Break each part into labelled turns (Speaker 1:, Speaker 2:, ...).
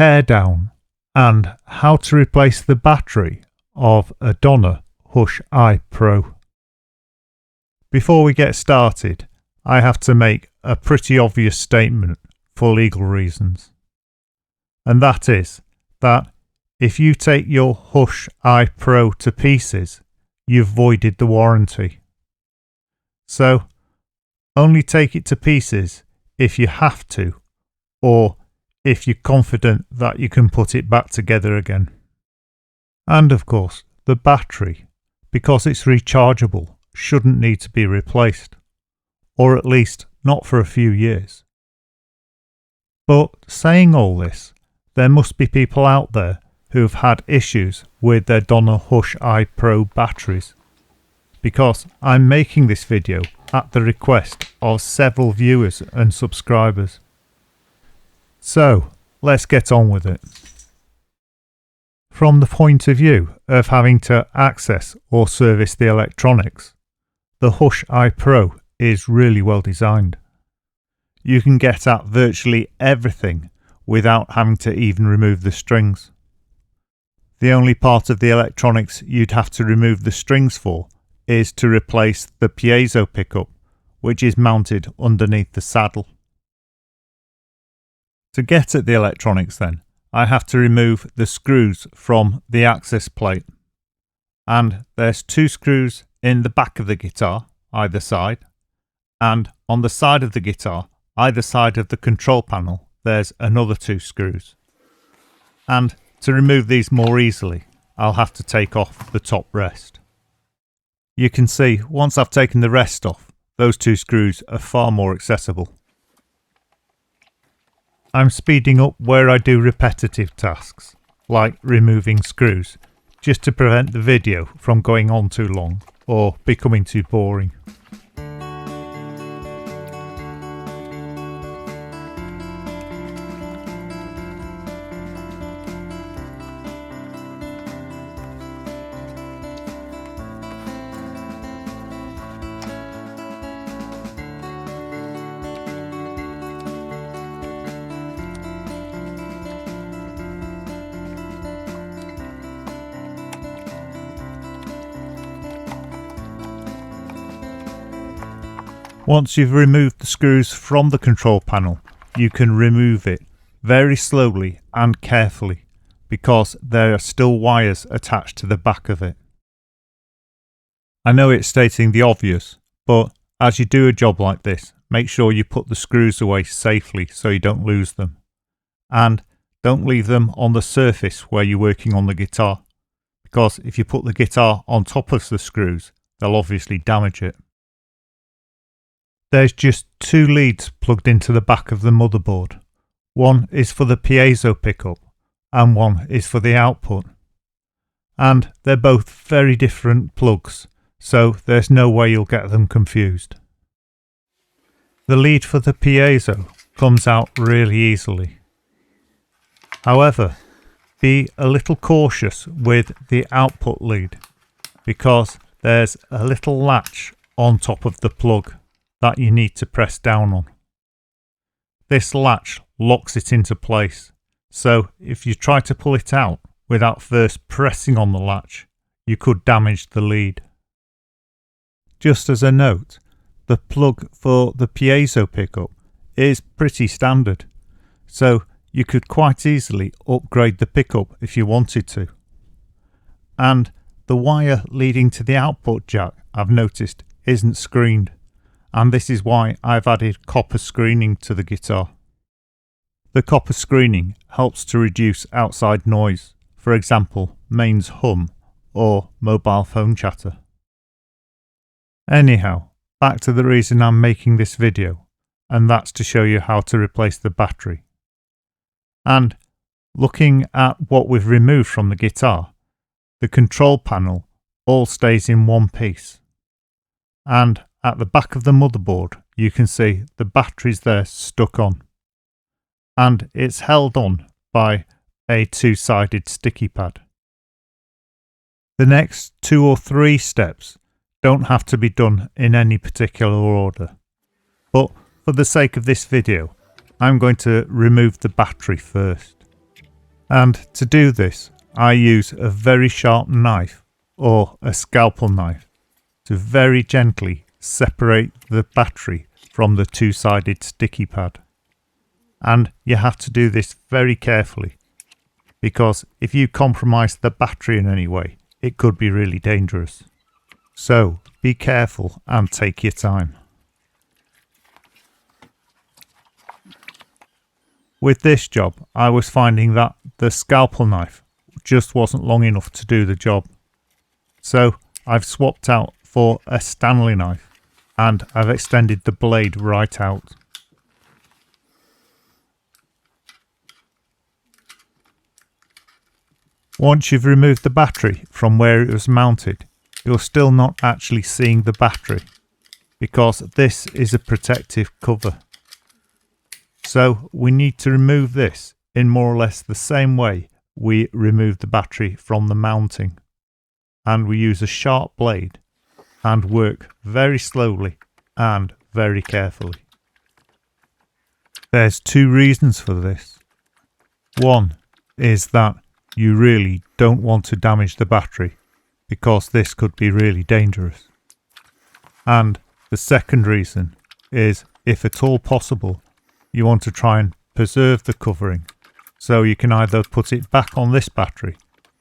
Speaker 1: teardown and how to replace the battery of a Donner Hush I Pro. Before we get started, I have to make a pretty obvious statement for legal reasons. And that is that if you take your Hush I Pro to pieces, you've voided the warranty. So only take it to pieces if you have to, or if you're confident that you can put it back together again. And of course, the battery, because it's rechargeable, shouldn't need to be replaced, or at least not for a few years. But saying all this, there must be people out there who have had issues with their Donner Hush I Pro batteries, because I'm making this video at the request of several viewers and subscribers. So let's get on with it. From the point of view of having to access or service the electronics, the Hush I Pro is really well designed. You can get at virtually everything without having to even remove the strings. The only part of the electronics you'd have to remove the strings for is to replace the piezo pickup, which is mounted underneath the saddle. To get at the electronics then, I have to remove the screws from the access plate. And there's 2 screws in the back of the guitar, either side, and on the side of the guitar, either side of the control panel, there's another 2 screws. And to remove these more easily, I'll have to take off the top rest. You can see, once I've taken the rest off, those 2 screws are far more accessible. I'm speeding up where I do repetitive tasks, like removing screws, just to prevent the video from going on too long or becoming too boring. Once you've removed the screws from the control panel, you can remove it very slowly and carefully because there are still wires attached to the back of it. I know it's stating the obvious, but as you do a job like this, make sure you put the screws away safely so you don't lose them. And don't leave them on the surface where you're working on the guitar, because if you put the guitar on top of the screws, they'll obviously damage it. There's just 2 leads plugged into the back of the motherboard. One is for the piezo pickup and one is for the output. And they're both very different plugs, so there's no way you'll get them confused. The lead for the piezo comes out really easily. However, be a little cautious with the output lead because there's a little latch on top of the plug that you need to press down on. This latch locks it into place, so if you try to pull it out without first pressing on the latch, you could damage the lead. Just as a note, the plug for the piezo pickup is pretty standard, so you could quite easily upgrade the pickup if you wanted to. And the wire leading to the output jack, I've noticed, isn't screened. And this is why I've added copper screening to the guitar. The copper screening helps to reduce outside noise, for example mains hum or mobile phone chatter. Anyhow, back to the reason I'm making this video, and that's to show you how to replace the battery. And looking at what we've removed from the guitar, the control panel all stays in one piece. And at the back of the motherboard, you can see the battery's there stuck on. And it's held on by a 2-sided sticky pad. The next 2 or 3 steps don't have to be done in any particular order. But for the sake of this video, I'm going to remove the battery first. And to do this, I use a very sharp knife or a scalpel knife to very gently separate the battery from the two-sided sticky pad. And you have to do this very carefully, because if you compromise the battery in any way, it could be really dangerous. So be careful and take your time. With this job, I was finding that the scalpel knife just wasn't long enough to do the job. So I've swapped out for a Stanley knife and I've extended the blade right out. Once you've removed the battery from where it was mounted, you're still not actually seeing the battery because this is a protective cover. So we need to remove this in more or less the same way we remove the battery from the mounting. And we use a sharp blade and work very slowly and very carefully. There's two reasons for this. One is that you really don't want to damage the battery because this could be really dangerous. And the second reason is, if at all possible, you want to try and preserve the covering, so you can either put it back on this battery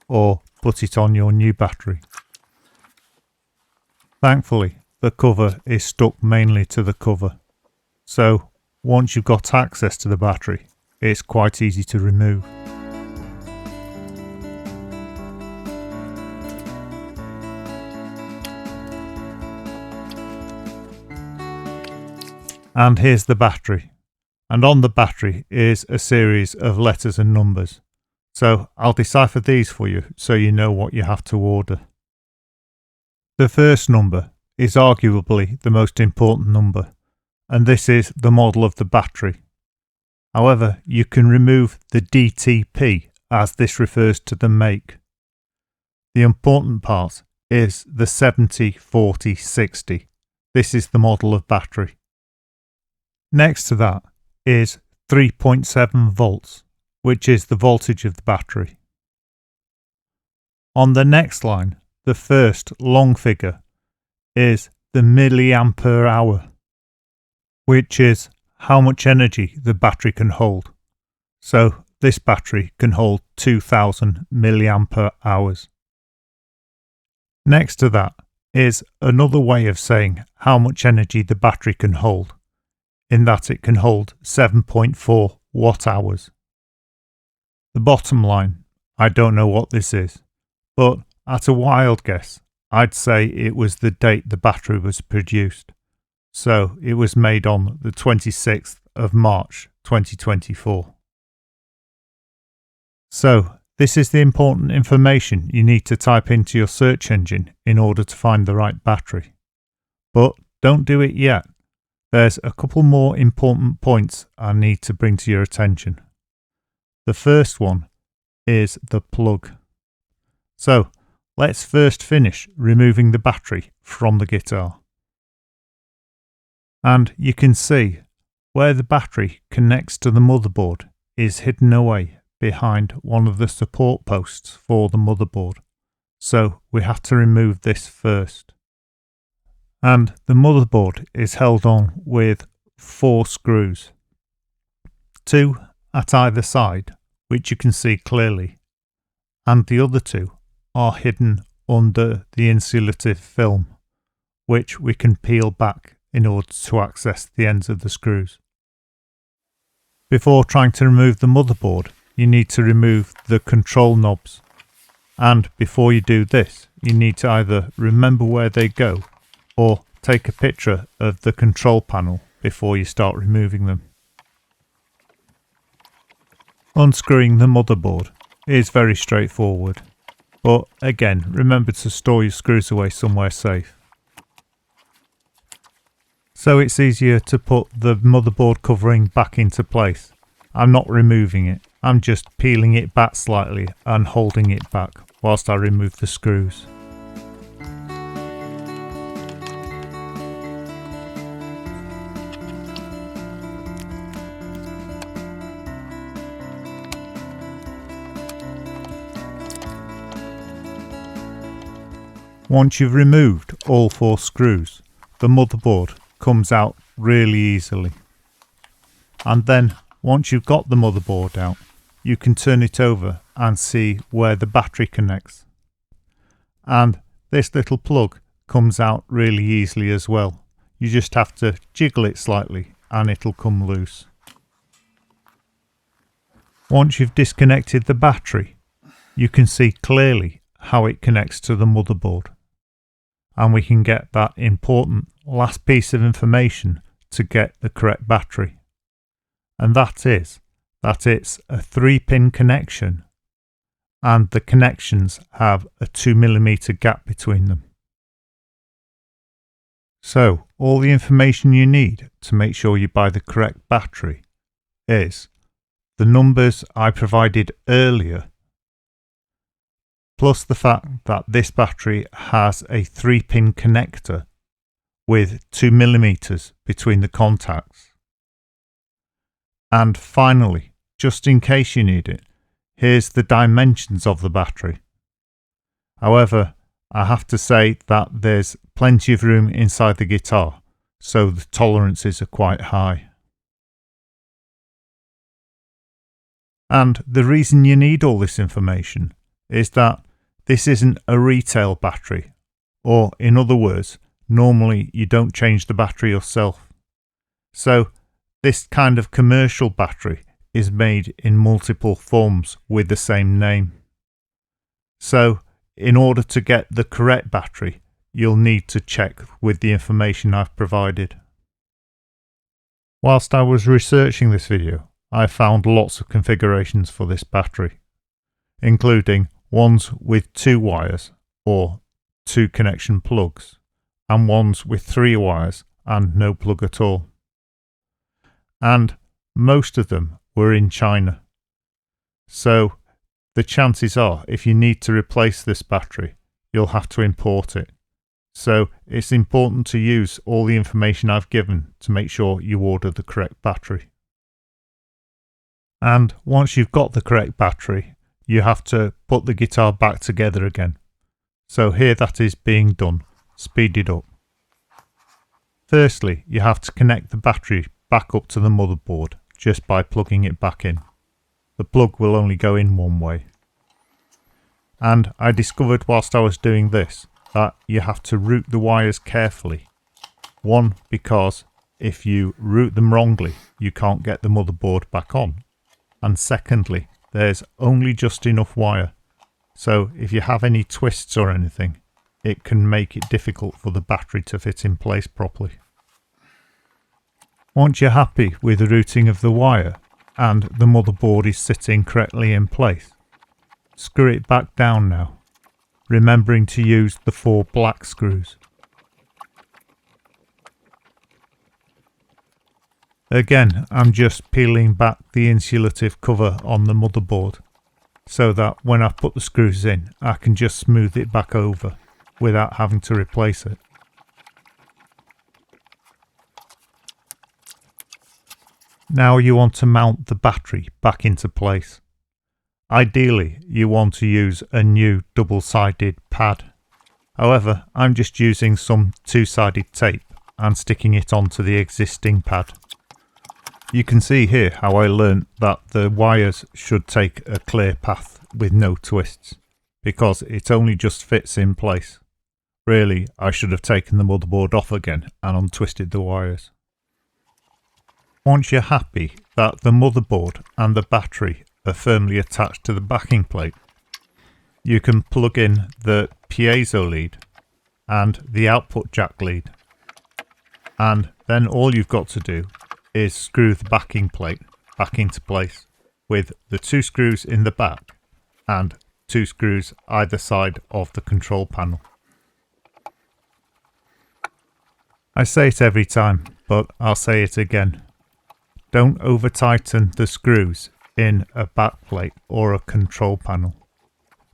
Speaker 1: or put it on your new battery. Thankfully, the cover is stuck mainly to the cover, so once you've got access to the battery, it's quite easy to remove. And here's the battery. And on the battery is a series of letters and numbers. So I'll decipher these for you so you know what you have to order. The first number is arguably the most important number, and this is the model of the battery. However, you can remove the DTP as this refers to the make. The important part is the 70-40-60. This is the model of battery. Next to that is 3.7 volts, which is the voltage of the battery. On the next line, the first long figure is the milliampere hour, which is how much energy the battery can hold. So this battery can hold 2000 milliampere hours. Next to that is another way of saying how much energy the battery can hold, in that it can hold 7.4 watt hours. The bottom line, I don't know what this is, but at a wild guess, I'd say it was the date the battery was produced. So it was made on the 26th of March 2024. So this is the important information you need to type into your search engine in order to find the right battery. But don't do it yet. There's a couple more important points I need to bring to your attention. The first one is the plug. So let's first finish removing the battery from the guitar. And you can see where the battery connects to the motherboard is hidden away behind one of the support posts for the motherboard. So we have to remove this first. And the motherboard is held on with 4 screws, 2 at either side, which you can see clearly, and the other 2 are hidden under the insulative film, which we can peel back in order to access the ends of the screws. Before trying to remove the motherboard, you need to remove the control knobs, and before you do this, you need to either remember where they go or take a picture of the control panel before you start removing them. Unscrewing the motherboard is very straightforward, but again, remember to store your screws away somewhere safe. So it's easier to put the motherboard covering back into place. I'm not removing it, I'm just peeling it back slightly and holding it back whilst I remove the screws. Once you've removed all 4 screws, the motherboard comes out really easily. And then once you've got the motherboard out, you can turn it over and see where the battery connects. And this little plug comes out really easily as well. You just have to jiggle it slightly and it'll come loose. Once you've disconnected the battery, you can see clearly how it connects to the motherboard. And we can get that important last piece of information to get the correct battery. And that is that it's a 3-pin connection and the connections have a 2mm gap between them. So all the information you need to make sure you buy the correct battery is the numbers I provided earlier, plus the fact that this battery has a 3-pin connector with 2mm between the contacts. And finally, just in case you need it, here's the dimensions of the battery. However, I have to say that there's plenty of room inside the guitar, so the tolerances are quite high. And the reason you need all this information is that this isn't a retail battery, or in other words, normally you don't change the battery yourself. So this kind of commercial battery is made in multiple forms with the same name. So in order to get the correct battery, you'll need to check with the information I've provided. Whilst I was researching this video, I found lots of configurations for this battery, including ones with 2 wires or 2 connection plugs, and ones with 3 wires and no plug at all. And most of them were in China. So the chances are, if you need to replace this battery, you'll have to import it. So it's important to use all the information I've given to make sure you order the correct battery. And once you've got the correct battery, you have to put the guitar back together again. So here that is being done, speeded up. Firstly, you have to connect the battery back up to the motherboard just by plugging it back in. The plug will only go in one way. And I discovered whilst I was doing this that you have to route the wires carefully. One, because if you route them wrongly, you can't get the motherboard back on. And secondly, there's only just enough wire. So if you have any twists or anything, it can make it difficult for the battery to fit in place properly. Once you're happy with the routing of the wire and the motherboard is sitting correctly in place, screw it back down now, remembering to use the 4 black screws. Again, I'm just peeling back the insulative cover on the motherboard so that when I put the screws in, I can just smooth it back over without having to replace it. Now you want to mount the battery back into place. Ideally, you want to use a new double-sided pad. However, I'm just using some 2-sided tape and sticking it onto the existing pad. You can see here how I learnt that the wires should take a clear path with no twists, because it only just fits in place. Really, I should have taken the motherboard off again and untwisted the wires. Once you're happy that the motherboard and the battery are firmly attached to the backing plate, you can plug in the piezo lead and the output jack lead. And then all you've got to do is screw the backing plate back into place with the 2 screws in the back and 2 screws either side of the control panel. I say it every time, but I'll say it again. Don't over tighten the screws in a backplate or a control panel,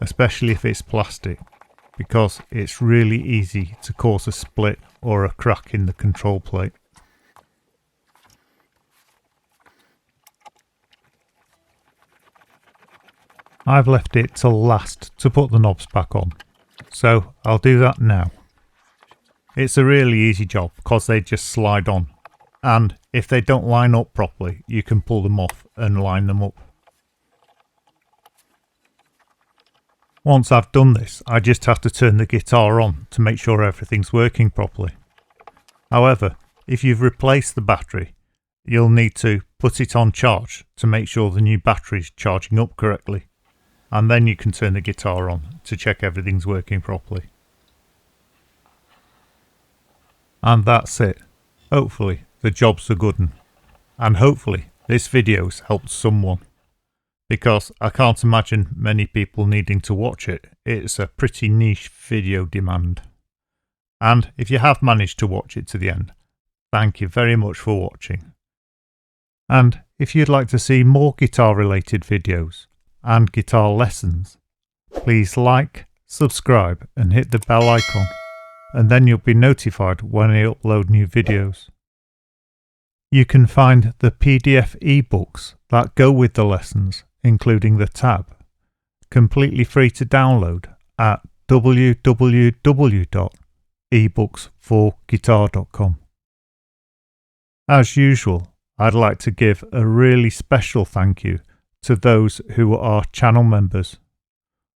Speaker 1: especially if it's plastic, because it's really easy to cause a split or a crack in the control plate. I've left it till last to put the knobs back on, So I'll do that now. It's a really easy job because they just slide on, and if they don't line up properly you can pull them off and line them up. Once I've done this, I just have to turn the guitar on to make sure everything's working properly. However, if you've replaced the battery, you'll need to put it on charge to make sure the new battery's charging up correctly, and then you can turn the guitar on to check everything's working properly. And that's it. Hopefully the job's a good one, and hopefully this video's helped someone, because I can't imagine many people needing to watch it. It's a pretty niche video demand. And if you have managed to watch it to the end, thank you very much for watching. And if you'd like to see more guitar related videos and guitar lessons, please like, subscribe and hit the bell icon, and then you'll be notified when I upload new videos. You can find the PDF ebooks that go with the lessons, including the tab, completely free to download at www.ebooksforguitar.com. As usual, I'd like to give a really special thank you to those who are channel members.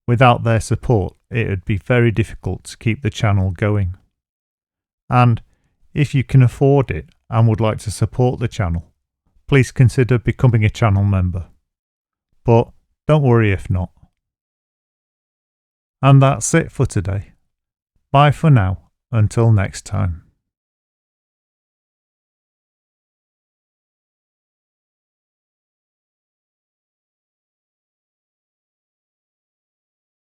Speaker 1: Without their support, it would be very difficult to keep the channel going. And if you can afford it and would like to support the channel, please consider becoming a channel member. But don't worry if not. And that's it for today. Bye for now, until next time.